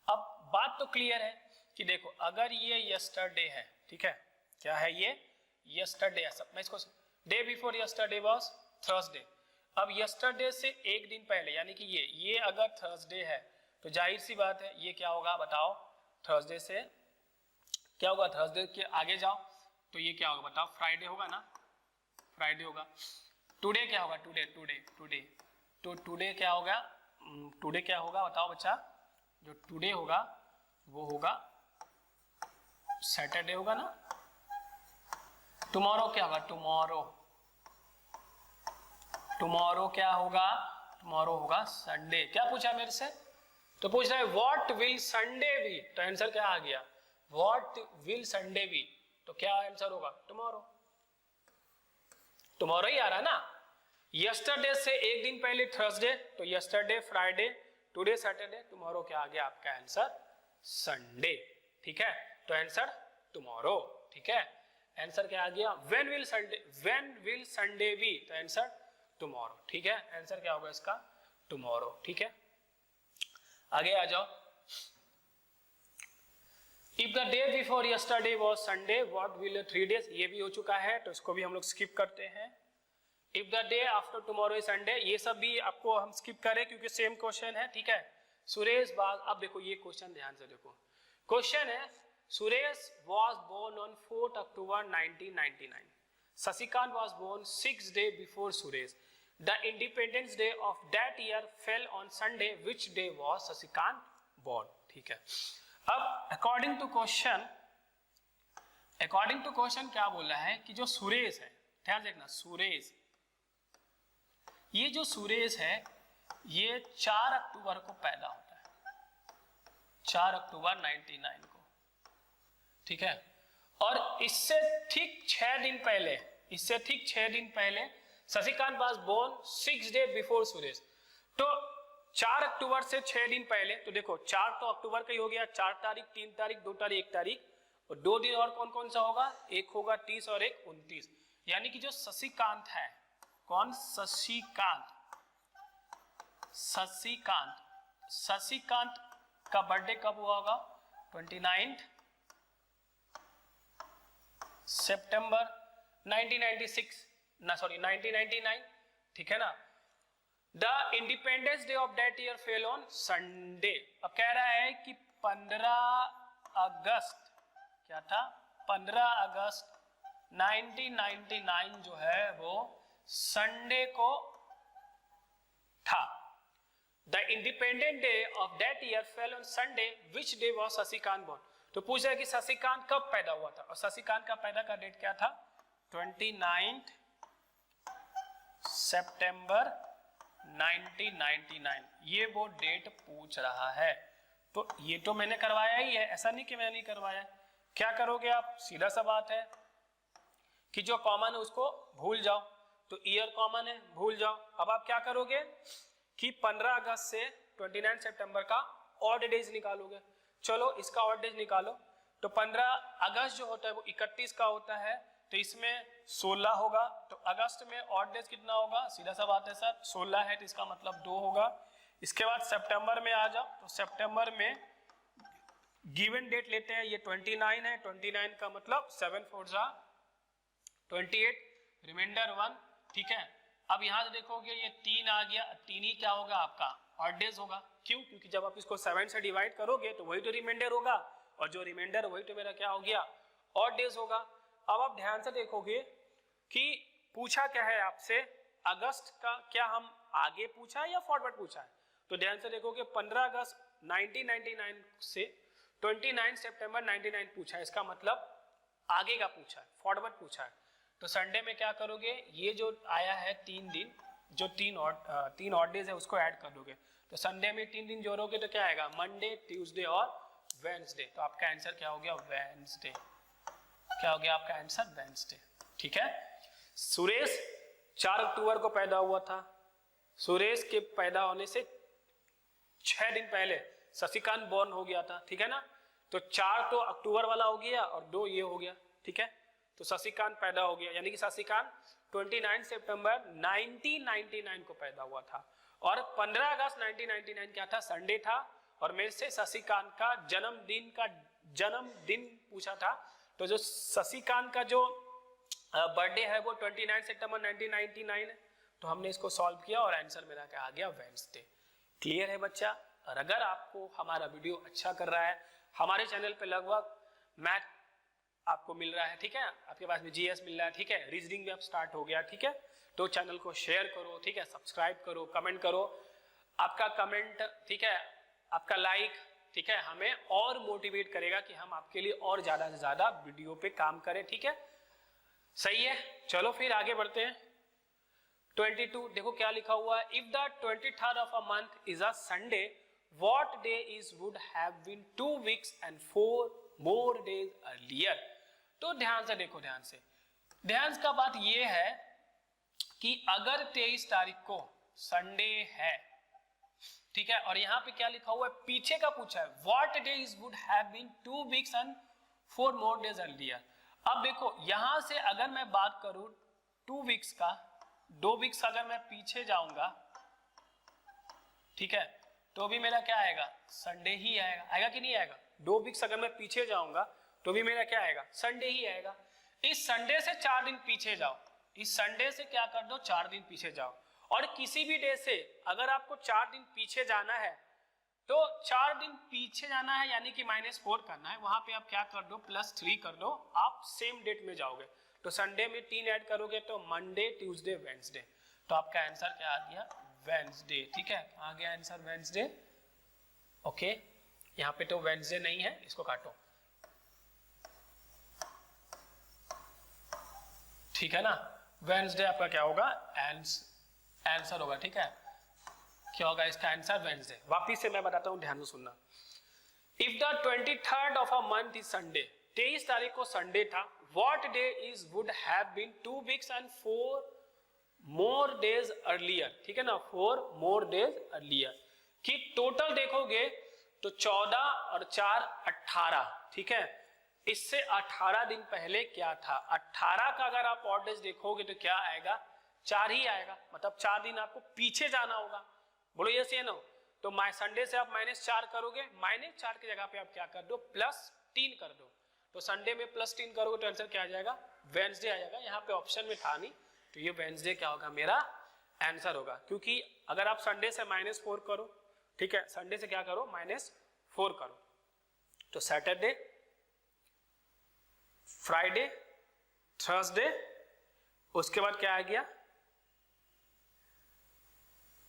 अब बात तो क्लियर है कि देखो, अगर ये यस्टरडे है, ठीक है, क्या है ये, यस्टरडे है, सब मैं इसको, day before yesterday was Thursday. अब यस्टरडे से 1 दिन पहले, यानी कि ये अगर थर्सडे है तो जाहिर सी बात है ये क्या होगा बताओ, थर्सडे से क्या होगा, थर्सडे के आगे जाओ तो ये क्या होगा बताओ, फ्राइडे होगा ना, फ्राइडे होगा। टुडे क्या होगा, टुडे टुडे टुडे तो टुडे क्या होगा, टुडे क्या होगा बताओ बच्चा, जो टुडे होगा वो होगा सैटरडे होगा ना। टुमारो क्या होगा, टुमारो, टुमारो क्या होगा, टुमारो होगा संडे। क्या पूछा मेरे से, तो पूछ रहा है व्हाट विल संडे बी, तो आंसर क्या आ गया, व्हाट विल संडे बी, तो क्या आंसर होगा, टुमारो। टुमारो ही आ रहा है ना। यस्टरडे से एक दिन पहले थर्सडे, तो yesterday Friday, today Saturday, tomorrow क्या आ गया आपका आंसर संडे। ठीक है, तो आंसर टुमारो। ठीक है, आंसर क्या आ गया, when will Sunday, when will Sunday be, तो आंसर टुमारो। ठीक है, आंसर क्या होगा इसका, टुमारो। ठीक है, आगे आ जाओ। If the day before yesterday was Sunday, what will 3 days, ये भी हो चुका है तो इसको भी हम लोग स्किप करते हैं। If the day after tomorrow is Sunday, ये सब भी आपको हम स्किप करें क्योंकि सेम क्वेश्चन है। ठीक है, सुरेश बाग, अब देखो ये क्वेश्चन ध्यान से देखो, क्वेश्चन है Suresh was born on 4th October 1999. Sasikanth was born 6 days before Suresh. The Independence Day of that year fell on Sunday. Which day was Sasikanth born? ठीक है, अब अकॉर्डिंग टू क्वेश्चन, क्या बोला है कि जो सुरेश है, ध्यान देखना, सुरेश, ये जो सुरेश है ये 4 अक्टूबर को पैदा होता है, 4 अक्टूबर 99 को। ठीक है, और इससे ठीक 6 दिन पहले Shashikant was born 6 days before Suresh. तो 4 अक्टूबर से 6 दिन पहले, तो देखो 4 तो अक्टूबर का ही हो गया, 4 तारीख, 3 तारीख, 2 तारीख, 1 तारीख, और 2 दिन और कौन कौन सा होगा, एक होगा 30 और एक 29। यानी कि जो शशिकांत है, कौन, शशिकांत का बर्थडे कब हुआ होगा, 29 सितंबर 1999। ठीक है ना। The independence day of that year fell on Sunday. अब कह रहा है कि 15 अगस्त, क्या था, 15 अगस्त 1999 जो है वो संडे को था। The independent day of that year fell on Sunday, which day was Shashikant born. तो पूछ रहा है कि शशिकांत कब पैदा हुआ था, और शशिकांत का पैदा का डेट क्या था, 29 सितंबर 1999। ये वो डेट पूछ रहा है। तो ये तो मैंने करवाया ही है, ऐसा नहीं कि मैंने नहीं करवाया। क्या करोगे आप, सीधा सा बात है कि जो कॉमन है उसको भूल जाओ, तो ईयर कॉमन है, भूल जाओ। अब आप क्या करोगे कि 15 अगस्त से 29 सितंबर का ऑड डेज निकालोगे। चलो इसका ऑड डेज निकालो, तो 15 अगस्त जो होता है वो 31 का होता है, तो इसमें 16 होगा, तो अगस्त में ऑड डेज कितना होगा, सीधा सा बात है सर, 16 है तो इसका मतलब 2 होगा। इसके बाद सितंबर में आ जाओ, तो सितंबर में गिवन डेट लेते हैं, ये 29 है, 29 का मतलब 7 4 जा 28, रिमाइंडर 1। ठीक है, अब यहां से देखोगे ये 3 आ गया, 3 ही क्या होगा आपका ऑड डेज होगा। क्यों, क्योंकि जब आप इसको 7 से डिवाइड करोगे तो वही तो रिमाइंडर होगा, और जो रिमाइंडर वही तो मेरा क्या हो गया, ऑड डेज होगा। अब आप ध्यान से देखोगे कि पूछा क्या है आपसे, अगस्त का क्या हम आगे पूछा है या फॉरवर्ड पूछा है, तो ध्यान से देखोगे 15 अगस्त 1999 से 29 सितंबर 99 पूछा है, इसका मतलब आगे का पूछा है, फॉरवर्ड पूछा है। तो संडे में क्या करोगे, ये जो आया है 3 दिन, जो 3 ऑड डेज है उसको ऐड कर दोगे, तो संडे में 3 दिन जोड़ोगे तो क्या आएगा, मंडे, ट्यूसडे और वेडनेसडे। तो आपका आंसर क्या हो गया, वेडनेसडे। क्या हो गया आपका आंसर, वेडनेसडे। ठीक है, सुरेश 4 अक्टूबर को पैदा हुआ था, सुरेश के पैदा होने से 6 दिन पहले शशिकांत बॉर्न हो गया था। ठीक है ना, तो 4 तो अक्टूबर वाला हो गया और 2 ये हो गया। ठीक है, तो शशिकांत पैदा हो गया, यानी कि शशिकांत 29 सितंबर 1999 को पैदा हुआ था, और 15 अगस्त 1999 क्या था, संडे था, और मेरे से शशिकांत का जन्मदिन पूछा था। तो जो शशिकांत का जो बर्थडे है वो 29 सितंबर 1999 है, तो हमने इसको सॉल्व किया और आंसर मेरा क्या आ गया, वेडनेसडे। क्लियर है बच्चा। और अगर आपको हमारा वीडियो अच्छा कर रहा है, हमारे चैनल पे लगभग मैथ आपको मिल रहा है, ठीक है, आपके पास में जीएस मिल रहा है, ठीक है, रीजनिंग भी अब स्टार्ट हो गया, ठीक है, तो चैनल को शेयर करो, ठीक है, सब्सक्राइब करो, कमेंट करो। आपका कमेंट, ठीक है, आपका लाइक, ठीक है, हमें और मोटिवेट करेगा कि हम आपके लिए और ज्यादा से ज्यादा वीडियो पे काम करें, ठीक है, सही है। चलो फिर आगे बढ़ते हैं। 22 देखो क्या लिखा हुआ है, if the 23rd of a month is a Sunday, what day is would have been 2 weeks and 4 more days earlier। तो ध्यान से देखो, ध्यान का बात ये है कि अगर 23 तारीख को संडे है, ठीक है, और यहाँ पे क्या लिखा हुआ है, पीछे का पूछा है, what day is would have been 2 weeks and 4 more days earlier। अब देखो यहां से अगर मैं बात करूं 2 weeks का, 2 weeks अगर मैं पीछे जाऊंगा, ठीक है, तो भी मेरा क्या आएगा, संडे ही आएगा, आएगा कि नहीं आएगा। 2 weeks अगर मैं पीछे जाऊंगा तो भी मेरा क्या आएगा, संडे ही आएगा। इस संडे से 4 दिन पीछे जाओ, इस संडे से क्या कर दो, 4 दिन पीछे जाओ, और किसी भी डे से अगर आपको 4 दिन पीछे जाना है तो 4 दिन पीछे जाना है यानी कि -4 करना है, वहां पे आप क्या कर दो, +3 कर दो, आप सेम डेट में जाओगे। तो संडे में 3 ऐड करोगे तो मंडे, ट्यूसडे, वेडनेसडे, तो आपका आंसर क्या आ गया, वेडनेसडे, ठीक है, आ गया आंसर वेडनेसडे। ओके, यहाँ पे तो वेडनेसडे नहीं है, इसको काटो, ठीक है ना, वेडनेसडे आपका क्या होगा, आंसर होगा, ठीक है, क्या होगा इसका आंसर, वेडनेसडे। वापिस से मैं बताता हूं, ध्यान से सुनना। If the 23rd of a month is Sunday, 23 तारीख को संडे था, what day is would have been 2 weeks and 4 more days earlier, ठीक है ना, 4 more days earlier, कि टोटल देखोगे तो 14 और 4 18, ठीक है, इससे 18 दिन पहले क्या था, 18 का अगर आप ऑड डेज देखोगे तो क्या आएगा, 4 ही आएगा, मतलब 4 दिन आपको पीछे जाना होगा। बोलो ये सही ना। तो संडे से आप -4 करोगे, -4 की जगह पे आप क्या कर दो, +3 कर दो, तो संडे में +3 करोगे तो आंसर क्या आ जाएगा, वेडनेसडे आ जाएगा। यहाँ पे ऑप्शन में था नहीं, तो ये वेडनेसडे क्या होगा, मेरा आंसर होगा, क्योंकि अगर आप संडे से -4 करो, ठीक है, संडे से क्या करो, -4 करो, तो सैटरडे, फ्राइडे, थर्सडे, उसके बाद क्या आ गया,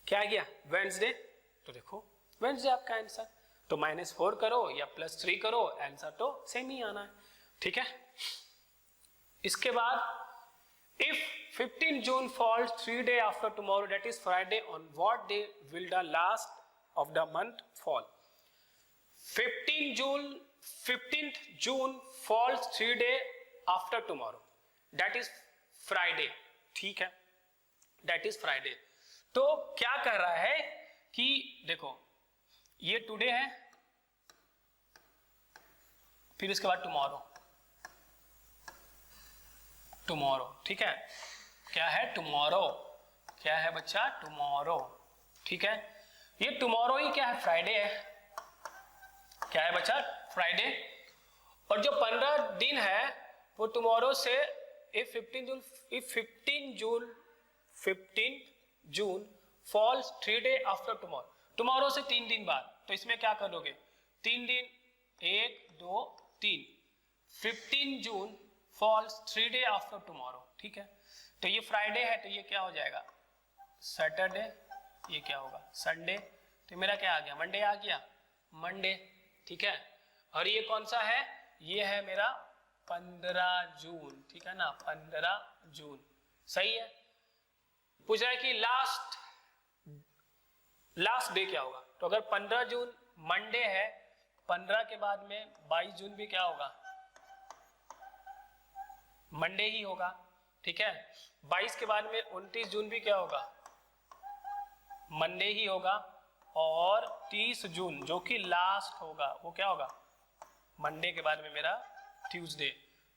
क्या आ गया, वेडनेसडे। तो देखो वेडनेसडे आपका आंसर, तो -4 करो या +3 करो, आंसर तो सेम ही आना है, ठीक है। इसके बाद if 15 June falls 3 days after tomorrow, that is Friday, on what day will the last of the month fall? 15th June falls 3 days after tomorrow, that is Friday, ठीक है, that is Friday। तो क्या कर रहा है कि देखो ये टुडे है, फिर इसके बाद टुमारो, ठीक है, क्या है टुमारो, क्या है बच्चा, टुमारो, ठीक है, ये टुमारो ही क्या है, फ्राइडे है, क्या है बच्चा, फ्राइडे। और जो 15 दिन है वो टुमारो से, if 15 June falls 3 days after tomorrow, tomorrow से 3 दिन बाद, तो इसमें क्या करोगे, 3 दिन, 1 2 3, 15 June falls 3 days after tomorrow, ठीक है, तो ये फ्राइडे है, तो ये क्या हो जाएगा, सैटरडे, ये क्या होगा, संडे, तो मेरा क्या आ गया, मंडे आ गया, मंडे, ठीक है। और ये कौन सा है, ये है मेरा 15 जून, ठीक है ना, 15 जून, सही है। पूछ रहा है कि लास्ट डे क्या होगा, तो अगर 15 जून मंडे है, 15 के बाद में 22 जून भी क्या होगा, मंडे ही होगा, ठीक है, 22 के बाद में 29 जून भी क्या होगा, मंडे ही होगा, और 30 जून जो कि लास्ट होगा वो क्या होगा, मंडे के बाद में मेरा ट्यूसडे,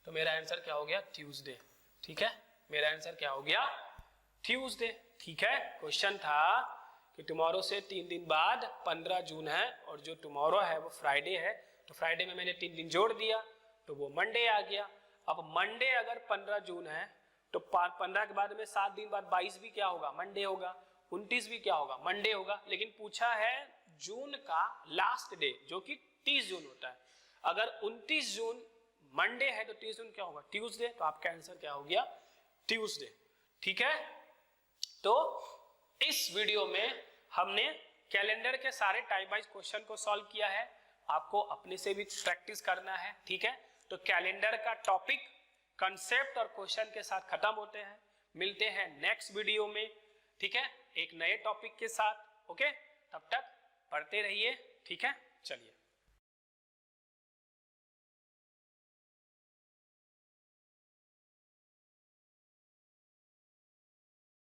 तो मेरा आंसर क्या हो गया, ट्यूसडे, ठीक है, मेरा आंसर क्या हो गया, ट्यूसडे, ठीक है। क्वेश्चन था कि टुमारो से 3 दिन बाद 15 जून है, और जो टुमारो है वो फ्राइडे है, तो फ्राइडे में मैंने 3 दिन जोड़ दिया तो वो मंडे आ गया। अब मंडे अगर 15 जून है तो 15 के बाद में 7 दिन बाद 22 भी क्या होगा, मंडे होगा, 29 भी क्या होगा, मंडे होगा, लेकिन पूछा है जून का लास्ट डे जो कि 30 जून होता है। अगर 29 जून मंडे है तो 30 जून क्या होगा, ट्यूसडे। तो आपका आंसर क्या हो गया, ट्यूसडे। ठीक है, तो इस वीडियो में हमने कैलेंडर के सारे टाइप वाइज क्वेश्चन को सॉल्व किया है। आपको अपने से भी प्रैक्टिस करना है। ठीक है, तो कैलेंडर का टॉपिक, कंसेप्ट और क्वेश्चन के साथ खत्म होते हैं। मिलते हैं नेक्स्ट वीडियो में, ठीक है, एक नए टॉपिक के साथ। ओके, तब तक पढ़ते रहिए। ठीक है, चलिए।